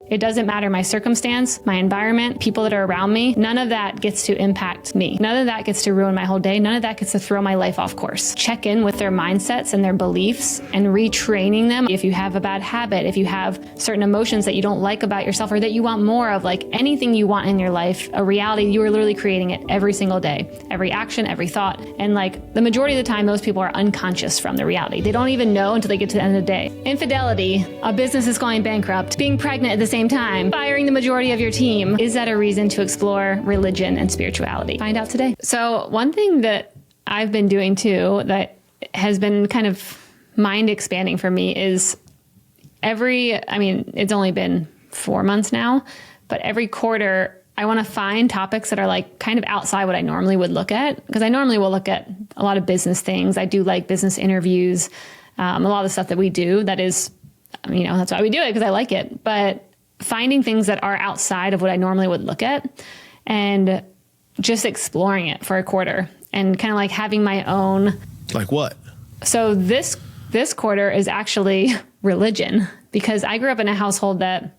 It doesn't matter my circumstance, my environment, people that are around me. None of that gets to impact me. None of that gets to ruin my whole day. None of that gets to throw my life off course. Check in with their mindsets and their beliefs and retraining them. If you have a bad habit, if you have certain emotions that you don't like about yourself or that you want more of, like anything you want in your life, a reality, you are literally creating it every single day, every action, every thought. And like the majority of the time, most people are unconscious from the reality. They don't even know until they get to the end of the day. Infidelity, a business is going bankrupt, being pregnant at the same time, firing the majority of your team. Is that a reason to explore religion and spirituality? Find out today. So one thing that I've been doing too that has been kind of mind expanding for me is it's only been 4 months now, but every quarter I want to find topics that are like kind of outside what I normally would look at, because I normally will look at a lot of business things. I do like business interviews, a lot of the stuff that we do that is, that's why we do it, because I like it. But finding things that are outside of what I normally would look at and just exploring it for a quarter and kind of like having my own. Like what? So this quarter is actually religion, because I grew up in a household that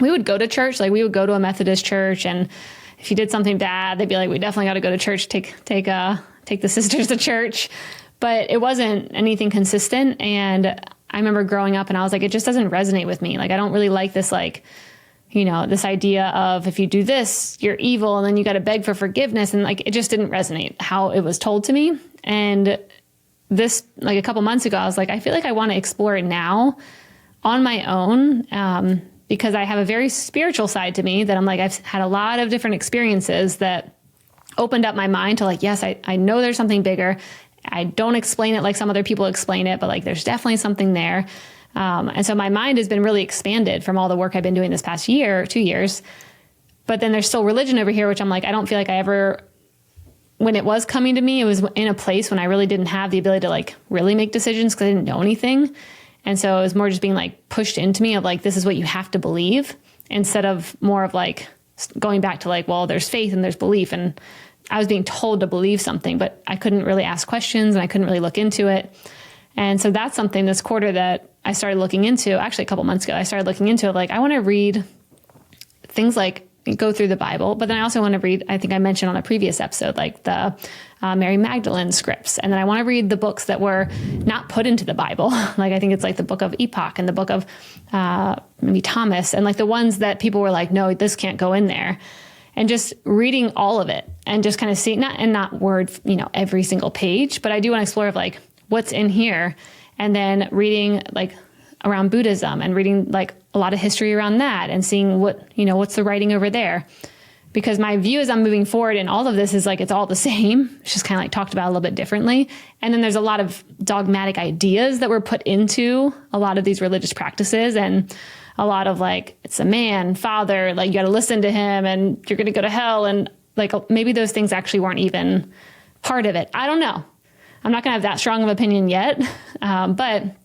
we would go to church. Like we would go to a Methodist church, and if you did something bad, they'd be like, we definitely got to go to church, take the sisters to church. But it wasn't anything consistent. And I remember growing up and I was like, it just doesn't resonate with me. Like, I don't really like this, this idea of if you do this, you're evil, and then you got to beg for forgiveness. And like, it just didn't resonate how it was told to me. And this, like a couple months ago, I was like, I feel like I want to explore it now on my own. Because I have a very spiritual side to me that I'm like, I've had a lot of different experiences that opened up my mind to like, yes, I know there's something bigger. I don't explain it like some other people explain it, but like, there's definitely something there. And so my mind has been really expanded from all the work I've been doing this past 2 years. But then there's still religion over here, which I'm like, I don't feel like I ever, when it was coming to me, it was in a place when I really didn't have the ability to like really make decisions because I didn't know anything. And so it was more just being like pushed into me of like, this is what you have to believe, instead of more of like going back to like, well, there's faith and there's belief. And I was being told to believe something, but I couldn't really ask questions and I couldn't really look into it. And so that's something this quarter that I started looking into. Actually, a couple months ago, I started looking into it. Like, I want to read things like go through the Bible, but then I also want to read, I think I mentioned on a previous episode, like the Mary Magdalene scripts. And then I want to read the books that were not put into the Bible. Like, I think it's like the book of Epoch and the book of maybe Thomas, and like the ones that people were like, no, this can't go in there. And just reading all of it and just kind of seeing, not word, every single page, but I do want to explore of like what's in here. And then reading like around Buddhism and reading like a lot of history around that and seeing what's the writing over there. Because my view as I'm moving forward in all of this is like, it's all the same. It's just kind of like talked about a little bit differently. And then there's a lot of dogmatic ideas that were put into a lot of these religious practices, and a lot of like, it's a man, father, like you got to listen to him and you're going to go to hell. And like, maybe those things actually weren't even part of it. I don't know. I'm not going to have that strong of opinion yet. But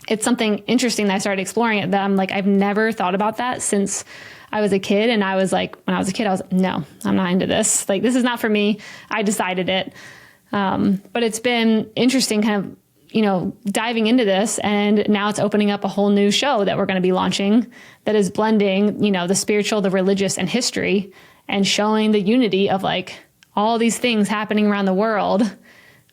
it's something interesting that I started exploring it, that I'm like, I've never thought about that since I was a kid. And I was like, when I was a kid, I was, no, I'm not into this. Like, this is not for me. I decided it. But it's been interesting kind of, diving into this. And now it's opening up a whole new show that we're going to be launching that is blending, the spiritual, the religious, and history, and showing the unity of like all these things happening around the world.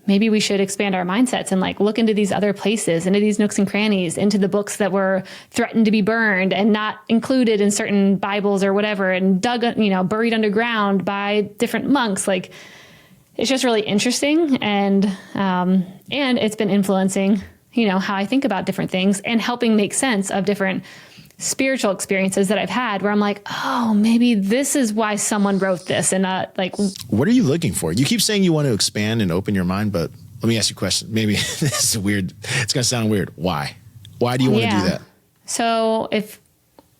Maybe we should expand our mindsets and like look into these other places, into these nooks and crannies, into the books that were threatened to be burned and not included in certain Bibles or whatever, and buried underground by different monks. Like, it's just really interesting. And it's been influencing, how I think about different things and helping make sense of different spiritual experiences that I've had, where I'm like, oh, maybe this is why someone wrote this. And what are you looking for? You keep saying you want to expand and open your mind, but let me ask you a question. Maybe this is weird. It's going to sound weird. Why do you want to do that? So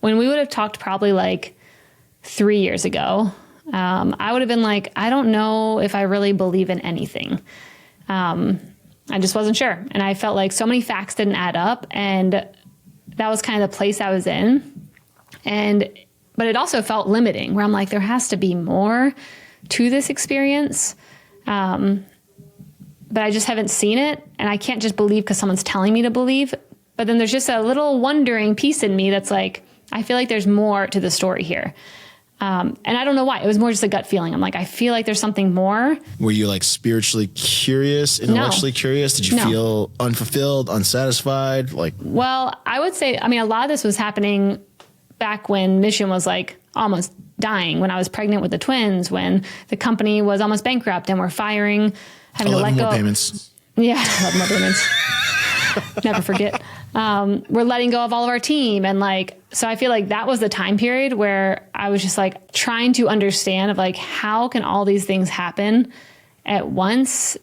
when we would have talked probably like 3 years ago, I would have been like, I don't know if I really believe in anything. I just wasn't sure. And I felt like so many facts didn't add up, and that was kind of the place I was in. But it also felt limiting, where I'm like, there has to be more to this experience. But I just haven't seen it, and I can't just believe because someone's telling me to believe. But then there's just a little wondering piece in me that's like, I feel like there's more to the story here. And I don't know why. It was more just a gut feeling. I'm like, I feel like there's something more. Were you like spiritually curious, intellectually curious? Did you feel unfulfilled, unsatisfied? Well, I would say, I mean, a lot of this was happening back when Mission was like almost dying, when I was pregnant with the twins, when the company was almost bankrupt and we're firing, having to let go. Payments. Yeah, 11 more payments. Never forget. We're letting go of all of our team. And like, so I feel like that was the time period where I was just like trying to understand of like, how can all these things happen at once?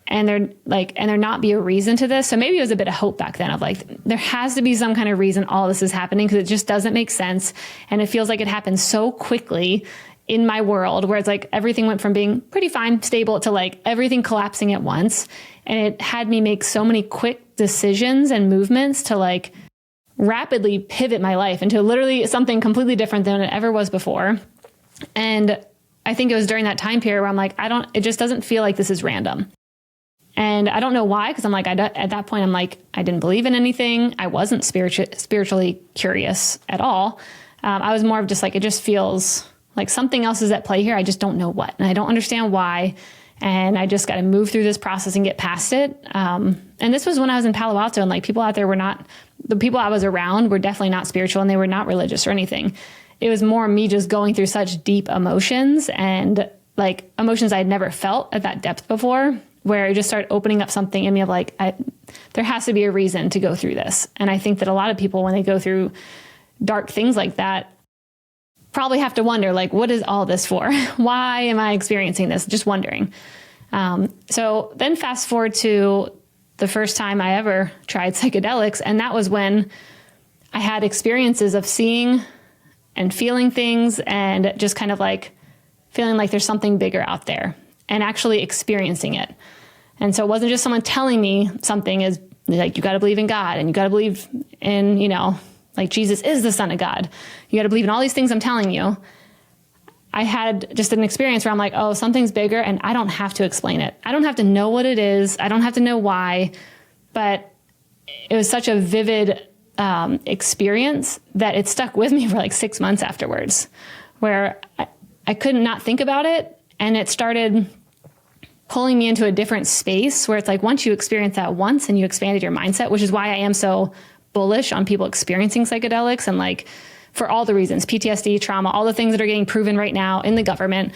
And there not be a reason to this. So maybe it was a bit of hope back then of like, there has to be some kind of reason all this is happening, because it just doesn't make sense. And it feels like it happened so quickly in my world, where it's like everything went from being pretty fine, stable, to like everything collapsing at once. And it had me make so many quick decisions and movements to like rapidly pivot my life into literally something completely different than it ever was before. And I think it was during that time period where I'm like, it just doesn't feel like this is random. And I don't know why, because I'm like, at that point, I'm like, I didn't believe in anything. I wasn't spiritually curious at all. I was more of just like, it just feels like something else is at play here. I just don't know what, and I don't understand why. And I just got to move through this process and get past it. And this was when I was in Palo Alto, and like people out there the people I was around were definitely not spiritual, and they were not religious or anything. It was more me just going through such deep emotions, and like emotions I had never felt at that depth before, where it just started opening up something in me of like, there has to be a reason to go through this. And I think that a lot of people, when they go through dark things like that, probably have to wonder, like, what is all this for? Why am I experiencing this? Just wondering. So then fast forward to the first time I ever tried psychedelics. And that was when I had experiences of seeing and feeling things, and just kind of like feeling like there's something bigger out there, and actually experiencing it. And so it wasn't just someone telling me something is like, you got to believe in God, and you got to believe in, like Jesus is the Son of God. You got to believe in all these things I'm telling you. I had just an experience where I'm like, oh, something's bigger, and I don't have to explain it. I don't have to know what it is. I don't have to know why, but it was such a vivid experience that it stuck with me for like 6 months afterwards, where I couldn't not think about it. And it started pulling me into a different space where it's like, once you experience that once and you expanded your mindset, which is why I am so bullish on people experiencing psychedelics, and like for all the reasons, PTSD, trauma, all the things that are getting proven right now in the government,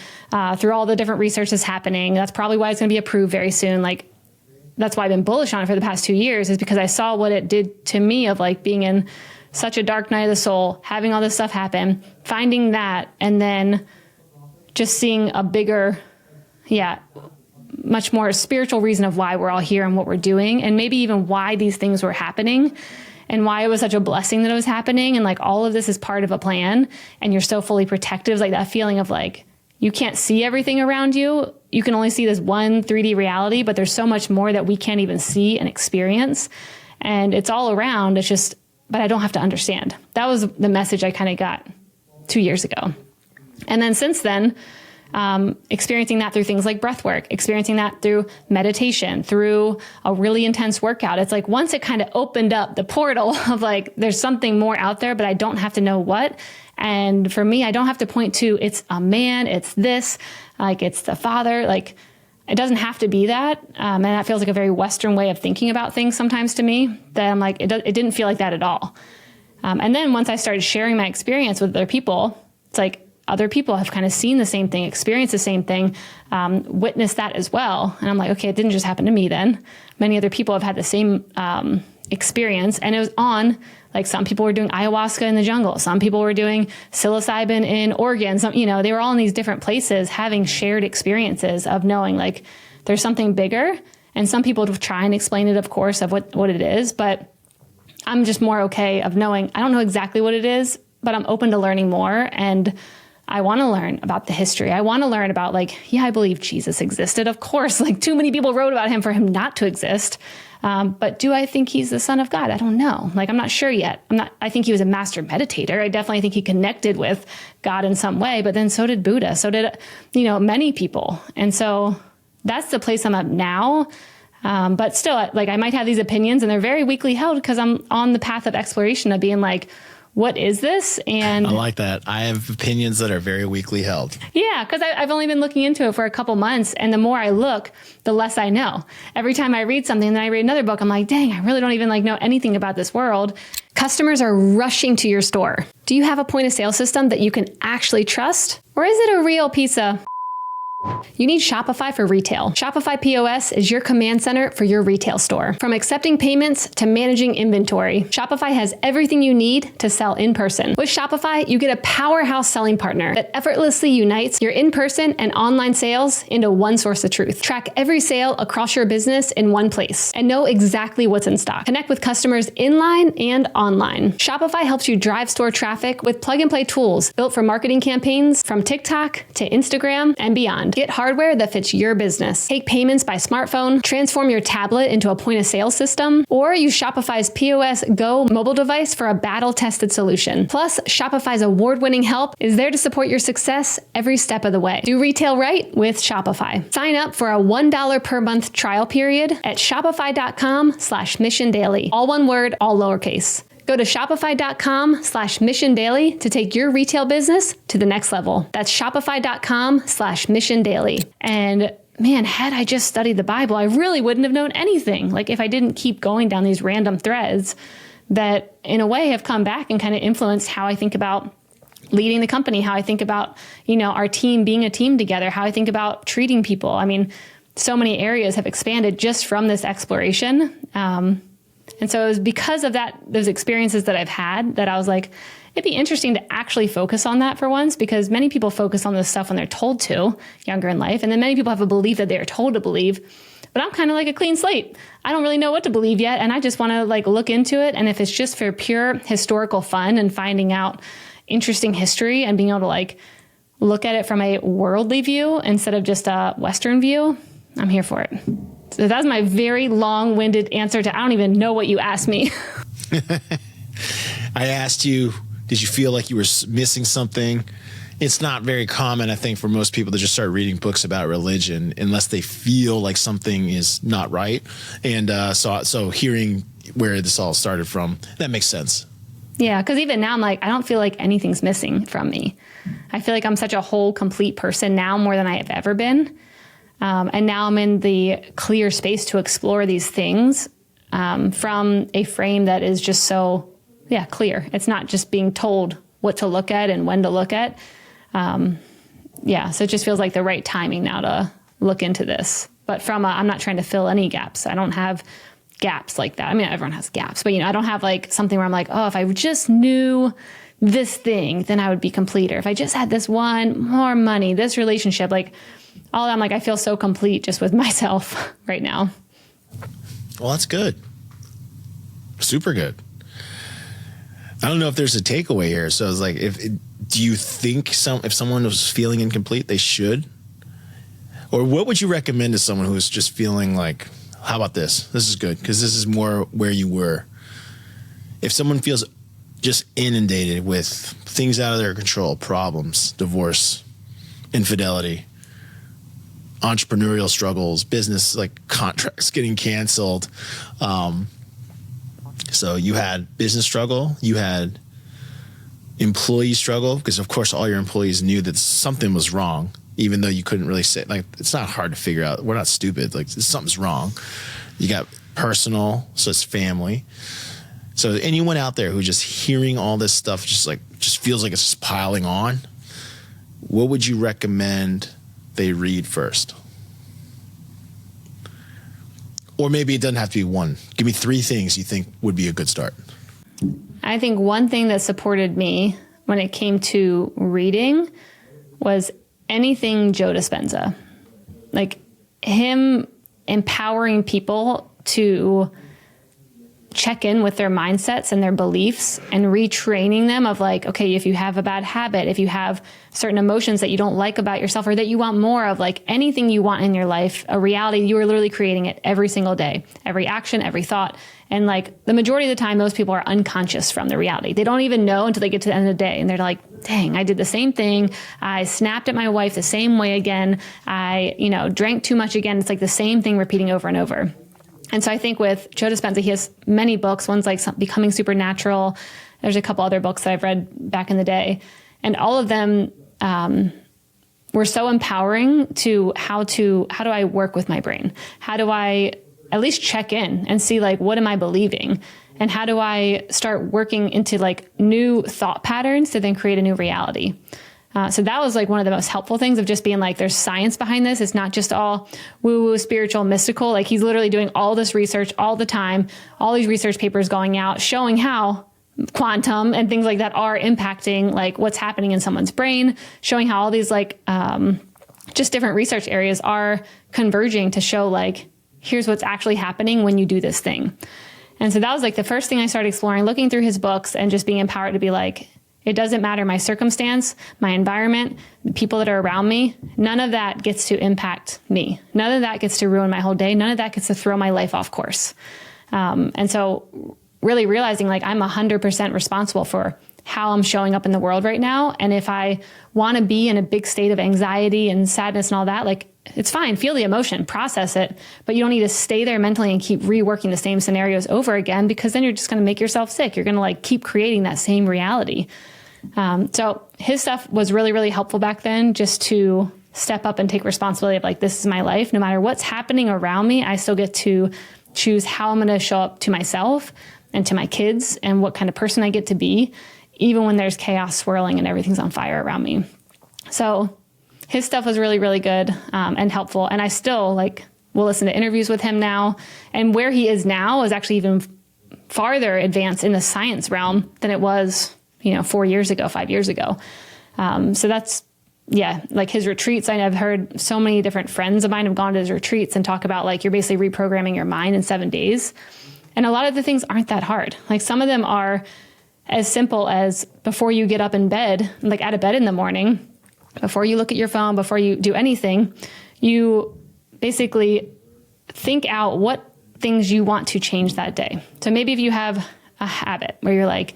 through all the different research that's happening. That's probably why it's going to be approved very soon. Like, that's why I've been bullish on it for the past 2 years, is because I saw what it did to me of like being in such a dark night of the soul, having all this stuff happen, finding that, and then just seeing a bigger, much more spiritual reason of why we're all here and what we're doing, and maybe even why these things were happening, and why it was such a blessing that it was happening. And like, all of this is part of a plan, and you're so fully protective. Like that feeling of like, you can't see everything around you. You can only see this one 3D reality, but there's so much more that we can't even see and experience. And it's all around. It's just, but I don't have to understand. That was the message I kind of got 2 years ago. And then since then, experiencing that through things like breath work, experiencing that through meditation, through a really intense workout. It's like, once it kind of opened up the portal of like, there's something more out there, but I don't have to know what. And for me, I don't have to point to, it's a man, it's this, like it's the Father. Like, it doesn't have to be that. And that feels like a very Western way of thinking about things sometimes to me, that I'm like, it didn't feel like that at all. And then once I started sharing my experience with other people, it's like, other people have kind of seen the same thing, experienced the same thing, witnessed that as well. And I'm like, okay, it didn't just happen to me then. Many other people have had the same experience. And it was on, like, some people were doing ayahuasca in the jungle. Some people were doing psilocybin in Oregon. Some, they were all in these different places having shared experiences of knowing like there's something bigger. And some people try and explain it, of course, of what it is. But I'm just more okay of knowing, I don't know exactly what it is, but I'm open to learning more. And I want to learn about the history. I want to learn about like, I believe Jesus existed. Of course, like too many people wrote about him for him not to exist. But do I think he's the Son of God? I don't know. Like, I'm not sure yet. I think he was a master meditator. I definitely think he connected with God in some way, but then so did Buddha. So did, many people. And so that's the place I'm at now. But still, like, I might have these opinions, and they're very weakly held because I'm on the path of exploration of being like, what is this? And I like that. I have opinions that are very weakly held. Yeah, because I've only been looking into it for a couple months, and the more I look, the less I know. Every time I read something, then I read another book, I'm like, dang, I really don't even know anything about this world. Customers are rushing to your store. Do you have a point of sale system that you can actually trust? Or is it a real piece of... You need Shopify for retail. Shopify POS is your command center for your retail store. From accepting payments to managing inventory, Shopify has everything you need to sell in person. With Shopify, you get a powerhouse selling partner that effortlessly unites your in-person and online sales into one source of truth. Track every sale across your business in one place and know exactly what's in stock. Connect with customers inline and online. Shopify helps you drive store traffic with plug-and-play tools built for marketing campaigns from TikTok to Instagram and beyond. Get hardware that fits your business. Take payments by smartphone, transform your tablet into a point of sale system, or use Shopify's POS Go mobile device for a battle-tested solution. Plus, Shopify's award-winning help is there to support your success every step of the way. Do retail right with Shopify. Sign up for a $1 per month trial period at shopify.com/missiondaily. All one word, all lowercase. Go to shopify.com/missiondaily to take your retail business to the next level. That's shopify.com/missiondaily. And man, had I just studied the Bible, I really wouldn't have known anything. Like if I didn't keep going down these random threads that in a way have come back and kind of influenced how I think about leading the company, how I think about, our team being a team together, how I think about treating people. I mean, so many areas have expanded just from this exploration. And so it was because of those experiences that I've had that I was like, it'd be interesting to actually focus on that for once, because many people focus on this stuff when they're told to, younger in life. And then many people have a belief that they are told to believe. But I'm kind of like a clean slate. I don't really know what to believe yet. And I just want to look into it. And if it's just for pure historical fun and finding out interesting history and being able to look at it from a worldly view instead of just a Western view, I'm here for it. So that's my very long-winded answer to I don't even know what you asked me. I asked you, did you feel like you were missing something? It's not very common, I think, for most people to just start reading books about religion unless they feel like something is not right. And so hearing where this all started from, that makes sense. Yeah, because even now I'm like, I don't feel like anything's missing from me. I feel like I'm such a whole, complete person now more than I have ever been. And now I'm in the clear space to explore these things from a frame that is just so, clear. It's not just being told what to look at and when to look at. So it just feels like the right timing now to look into this. But I'm not trying to fill any gaps. I don't have gaps like that. I mean, everyone has gaps, but I don't have something where I'm like, oh, if I just knew this thing, then I would be complete. Or if I just had this one, more money, this relationship, I'm I feel so complete just with myself right now. Well, that's good. Super good. I don't know if there's a takeaway here. So it's do you think if someone was feeling incomplete, they should? Or what would you recommend to someone who's just feeling how about this? This is good because this is more where you were. If someone feels just inundated with things out of their control, problems, divorce, infidelity, entrepreneurial struggles, business contracts getting canceled. So you had business struggle, you had employee struggle, because of course all your employees knew that something was wrong, even though you couldn't really say it's not hard to figure out. We're not stupid. Something's wrong. You got personal, so it's family. So anyone out there who just hearing all this stuff just feels like it's just piling on, what would you recommend they read first? Or maybe it doesn't have to be one. Give me 3 things you think would be a good start. I think one thing that supported me when it came to reading was anything Joe Dispenza. Him empowering people to check in with their mindsets and their beliefs and retraining them of okay, if you have a bad habit, if you have certain emotions that you don't like about yourself or that you want more of, anything you want in your life, a reality, you are literally creating it every single day, every action, every thought. And the majority of the time, those people are unconscious from the reality. They don't even know until they get to the end of the day. And they're like, dang, I did the same thing. I snapped at my wife the same way again. I, drank too much again. It's the same thing repeating over and over. And so I think with Joe Dispenza, he has many books. One's Becoming Supernatural. There's a couple other books that I've read back in the day, and all of them were so empowering to how do I work with my brain? How do I at least check in and see like, what am I believing? And how do I start working into like new thought patterns to then create a new reality? So that was like one of the most helpful things of just being like, there's science behind this. It's not just all woo-woo, spiritual, mystical. Like he's literally doing all this research all the time, all these research papers going out, showing how quantum and things like that are impacting like what's happening in someone's brain, showing how all these like just different research areas are converging to show like, here's what's actually happening when you do this thing. And so that was like the first thing I started exploring, looking through his books and just being empowered to be like, it doesn't matter my circumstance, my environment, the people that are around me. None of that gets to impact me. None of that gets to ruin my whole day. None of that gets to throw my life off course. And so really realizing like I'm 100% responsible for how I'm showing up in the world right now. And if I want to be in a big state of anxiety and sadness and all that, like it's fine, feel the emotion, process it, but you don't need to stay there mentally and keep reworking the same scenarios over again, because then you're just going to make yourself sick. You're going to like keep creating that same reality. So his stuff was really, really helpful back then, just to step up and take responsibility of like, this is my life. No matter what's happening around me, I still get to choose how I'm going to show up to myself and to my kids and what kind of person I get to be, even when there's chaos swirling and everything's on fire around me. So his stuff was really, really good and helpful. And I still like will listen to interviews with him now. And where he is now is actually even farther advanced in the science realm than it was, 4 years ago, 5 years ago. So that's, like his retreats. I've heard so many different friends of mine have gone to his retreats and talk about like, you're basically reprogramming your mind in 7 days. And a lot of the things aren't that hard. Like some of them are as simple as before you get up in bed, like out of bed in the morning, before you look at your phone, before you do anything, you basically think out what things you want to change that day. So maybe if you have a habit where you're like,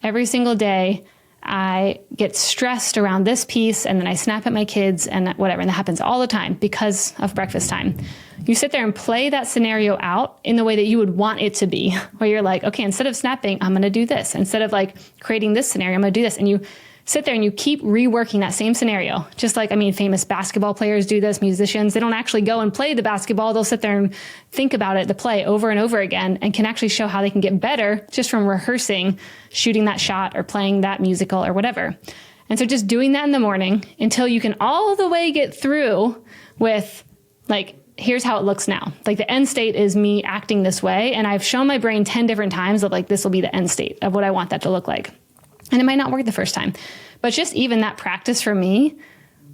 every single day I get stressed around this piece and then I snap at my kids and whatever. And that happens all the time because of breakfast time. You sit there and play that scenario out in the way that you would want it to be, where you're like, okay, instead of snapping, I'm going to do this. Instead of like creating this scenario, I'm going to do this. And you sit there and you keep reworking that same scenario. Just like, famous basketball players do this, musicians, they don't actually go and play the basketball. They'll sit there and think about it, the play over and over again, and can actually show how they can get better just from rehearsing, shooting that shot or playing that musical or whatever. And so just doing that in the morning until you can all the way get through with like, here's how it looks now. Like the end state is me acting this way. And I've shown my brain 10 different times of like, this will be the end state of what I want that to look like. And it might not work the first time, but just even that practice for me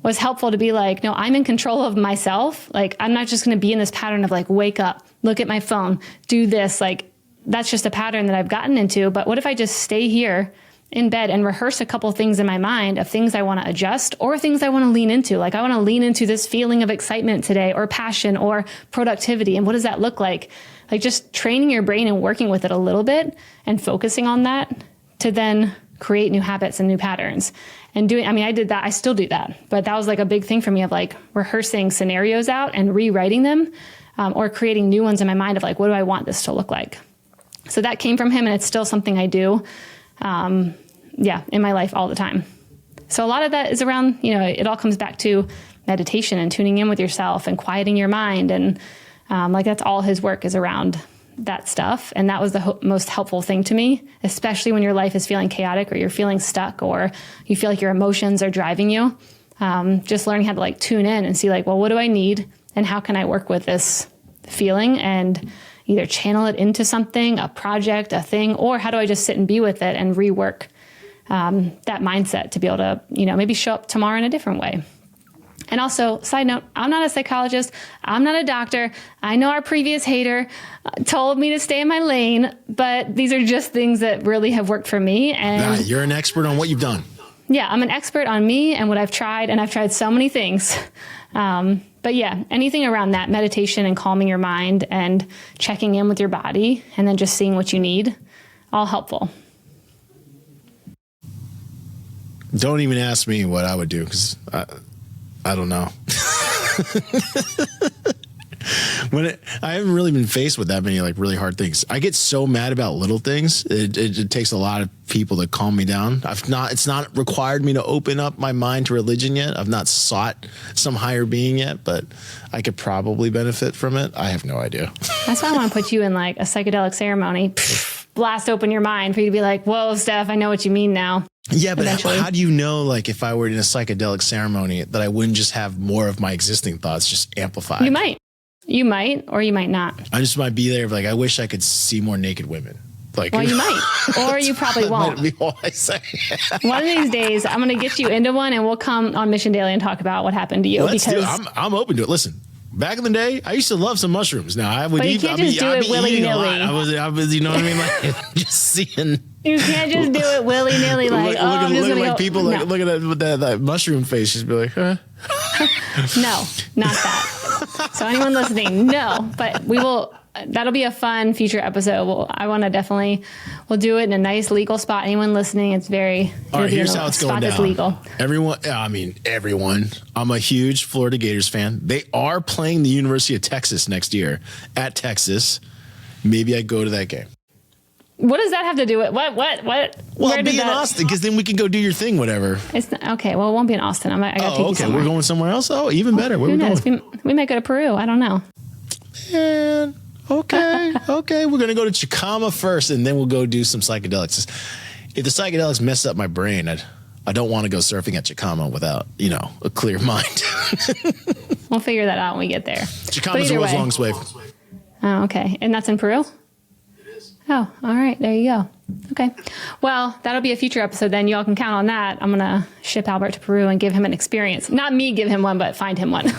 was helpful to be like, no, I'm in control of myself. Like, I'm not just going to be in this pattern of like, wake up, look at my phone, do this. Like, that's just a pattern that I've gotten into. But what if I just stay here in bed and rehearse a couple things in my mind of things I want to adjust or things I want to lean into? Like, I want to lean into this feeling of excitement today or passion or productivity. And what does that look like? Like just training your brain and working with it a little bit and focusing on that to then create new habits and new patterns. And I did that. I still do that. But that was like a big thing for me of like rehearsing scenarios out and rewriting them or creating new ones in my mind of like, what do I want this to look like? So that came from him, and it's still something I do, in my life all the time. So a lot of that is around, it all comes back to meditation and tuning in with yourself and quieting your mind. And that's all his work is around that stuff. And that was the most helpful thing to me, especially when your life is feeling chaotic or you're feeling stuck or you feel like your emotions are driving you. Just learning how to like tune in and see like, well, what do I need and how can I work with this feeling and either channel it into something, a project, a thing, or how do I just sit and be with it and rework that mindset to be able to, maybe show up tomorrow in a different way. And also, side note, I'm not a psychologist. I'm not a doctor. I know our previous hater told me to stay in my lane, but these are just things that really have worked for me. And you're an expert on what you've done. Yeah, I'm an expert on me and what I've tried, and I've tried so many things. But yeah, anything around that, meditation and calming your mind and checking in with your body and then just seeing what you need, all helpful. Don't even ask me what I would do because I don't know. I haven't really been faced with that many like really hard things. I get so mad about little things. It takes a lot of people to calm me down. It's not required me to open up my mind to religion yet. I've not sought some higher being yet, but I could probably benefit from it. I have no idea. That's why I want to put you in like a psychedelic ceremony. Blast open your mind for you to be like, whoa, Steph, I know what you mean now. Yeah, but how do you know, like, if I were in a psychedelic ceremony, that I wouldn't just have more of my existing thoughts just amplified? You might, or you might not. I just might be there, like, I wish I could see more naked women. Like, well, you might, or you probably won't. Might be all I say. One of these days, I'm going to get you into one, and we'll come on Mission Daily and talk about what happened to you. Let's do it. I'm open to it. Listen. Back in the day, I used to love some mushrooms. Now I would but you can't just do it willy nilly. I was, you know what I mean? Like just seeing. You can't just do it willy nilly. Like, look at people like look at that with that mushroom face. Just be like, huh? No, not that. So anyone listening, no. But we will. That'll be a fun future episode. We'll do it in a nice legal spot. Anyone listening, it's very. All right, here's how it's going down. Legal. Everyone. I'm a huge Florida Gators fan. They are playing the University of Texas next year at Texas. Maybe I go to that game. What does that have to do with what? Well, I'll be in Austin because then we can go do your thing, whatever. It's okay. Well, it won't be in Austin. I got to take you somewhere. We're going somewhere else. Oh, even better. Where Who we knows? going? We might go to Peru. I don't know. Man. Okay. We're going to go to Chicama first, and then we'll go do some psychedelics. If the psychedelics mess up my brain, I don't want to go surfing at Chicama without, a clear mind. We'll figure that out when we get there. Chicama's the world's longest wave. Oh, okay. And that's in Peru? It is. Oh, all right. There you go. Okay. Well, that'll be a future episode then. Y'all can count on that. I'm going to ship Albert to Peru and give him an experience. Not me give him one, but find him one.